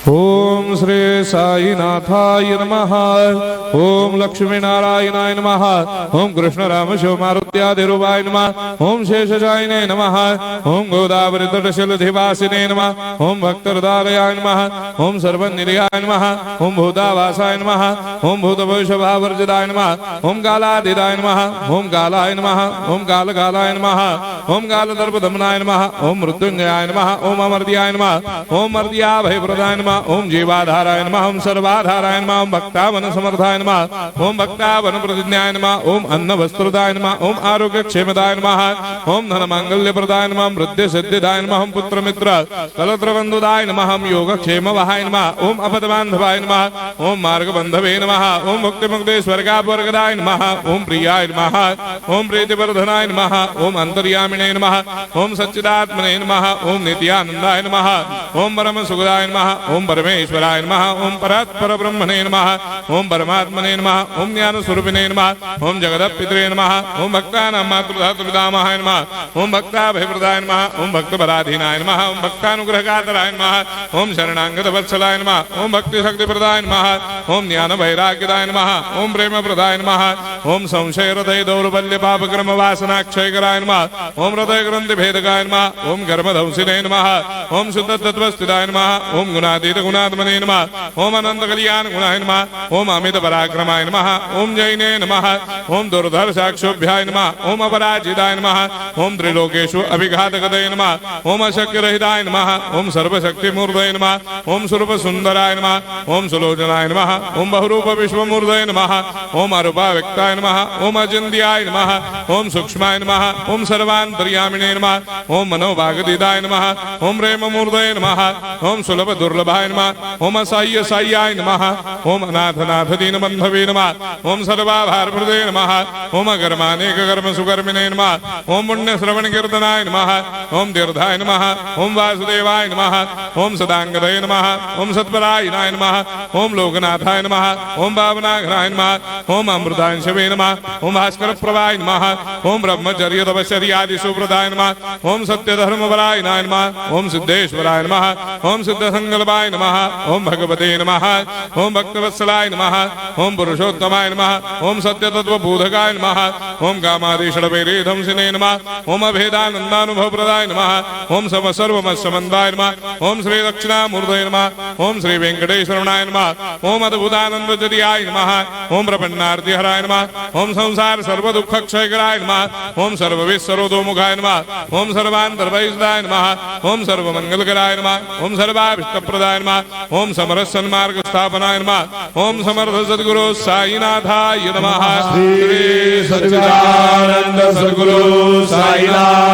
ओम श्री साईनाथाय नमः। ओम लक्ष्मी नारायणाय नमः। ओम कृष्ण राम शिव मारुत्यादिरूपाय नमः। ओम शेषशायिने नमः। ओम गोदावरी तटशिलधिवासिने नमः। ओम भक्तहृदयाय नमः। ओम सर्वनिलयाय नमः। ओम भूतावासाय नमः। ओम भूतभविष्यभावर्जिताय नमः। ओम कालातीताय नमः। ओम कालाय नमः। ओम कालकालाय नमः। ओम कालदर्पदमनाय नमः। ओम मृत्युंजयाय नमः। ओम अमर्त्याय नमः। ओम मर्त्याभयप्रदाय नमः। ओम जीवाधाराय नमः। ओम सर्वाधाराय नमः। ओम भक्तावन समर्थाय नमः। ओम भक्तावन प्रतिज्ञाय नमः। ओम अन्न वस्त्रदाय नमः। ओम आरोग्य क्षेमदाय नमः। ओम धन मांगल्य प्रदाय नमः। वृद्धि सिद्धिदाय नमः। ओम पुत्र मित्र कलत्र बंधुदाय नमः। ओम योग क्षेम वहाय नमः। ओम अपद बांधवाय नमः। ओम मार्ग बंधवे नमः। ओम मुक्ति मुक्ति स्वर्गापवर्गदाय नमः। ओम प्रियाय नमः। ओम प्रीतिवर्धनाय नमः। ओम अंतर्यामिने नमः। ओम सच्चिदात्मने नमः। ओम नित्यानंदाय नमः। ओम परम सुखदाय नमः। ओम परमेश्वराय नमः। ओम परात्पर ब्रह्मणे नमः। ओम परमात्मने नमः। ओम ज्ञान स्वरूपिणे नमः। ओम जगदपितरे नमः। ओम भक्तानां मातृधातुर्पितामहाय नमः। ओम भक्ताभयप्रदाय नमः। ओम भक्तपराधीनाय नमः। ओम भक्तानुग्रहकातराय नमः। ओम शरणागत वत्सलाय नमः। ओम भक्ति शक्तिप्रदाय नमः। ओम ज्ञान वैराग्यदाय नमः। ओम प्रेम प्रदाय नमः। ओम संशय हृदय दौर्बल्य पापक्रम वासना क्षयकराय नमः। ओम हृदय ग्रंथि भेदकाय नमः। ओम कर्मधंसिने नमः। ओम शुद्ध तत्वस्थिताय नमः। ओम गुणातीत गुणात्मने नमः। ओम अनंत कल्याण गुणाय नमः। ओम अमित पराक्रमाय नमः। ओम जैने नमः। ओम दुर्धर्षाक्षोभ्याय नमः। ओम अपराजिताय नमः। ओम त्रिलोकेषु अभिघातगतये नमः। ओम अशक्यरहिताय नमः। ओम सर्वशक्तिमूर्तये नमः। ओम स्वरूप सुंदराय नमः। ओम सुलोचनाय नमः। ओम बहुरूप विश्वमूर्तये नमः। ओम अरूपाव्यक्ताय नमः। ओम अचिन्त्याय नमः। ओम सूक्ष्माय नमः। ओम सर्वान्तर्यामिणे नमः। ओम मनोभागदिताय नमः। ओम प्रेममूर्तये नमः। ओम सुलभ दुर्लभाय नमः। ओम असाह्य साह्याय नमः। ओम अनाथनाथ दीनबन्धवे नमः। ओम सर्वाभारप्रदे नमः। ओम अकर्मानेक कर्म सुकर्मिणे नमः। ओम पुण्य श्रवण कीर्तनाय नमः। ओम तीर्थाय नमः। ओम वासुदेवाय नमः। ओम सदांगदये नमः। ओम सत्परायणाय नमः। ओम लोकनाथाय नमः। ओम भावनाघ्नाय नमः। ओम अमृतांशवे नमः। ओम भास्कर प्रभाय नमः। ओम ब्रह्मचर्य तपश्चर्यादि सुप्रदाय नमः। ओम सत्यधर्मपरायणाय नमः। ओम सिद्धेश्वराय नमः। ओम सिद्धसंकल्पाय नमः। ओम भगवते नमः। ओम भक्तवत्सलाय नमः। ओम पुरुषोत्तमाय नमः। ओम सत्यतत्त्वबोधकाय नमः। ओम कामादिषडवैरेधंसिने नमः। ओम अभेदानन्दानुभवप्रदाय नमः। ओम सर्वमस्समन्वाय नमः। ओम श्री दक्षिणामूर्तये नमः। ओम श्री वेंकटेश्वराय नमः। ओम अद्भुतानन्दजटियाय नमः। ओम प्रपन्नार्तिहराय नमः। ओम संसार सर्वदुःखक्षयकराय नमः। ओम सर्वविश्वरोधोमुखाय नमः। ओम सर्वान्तर्भयदाय नमः। ओम सर्वमंगलकराय नमः। ओम सर्वाभीष्टप्रदाय नमः। ओम समरस सन्मार्ग स्थापनाय नमः। ओम समर्थ सद्गुरु साईनाथाय नमः। श्री सच्चिदानंद सद्गुरु साईनाथ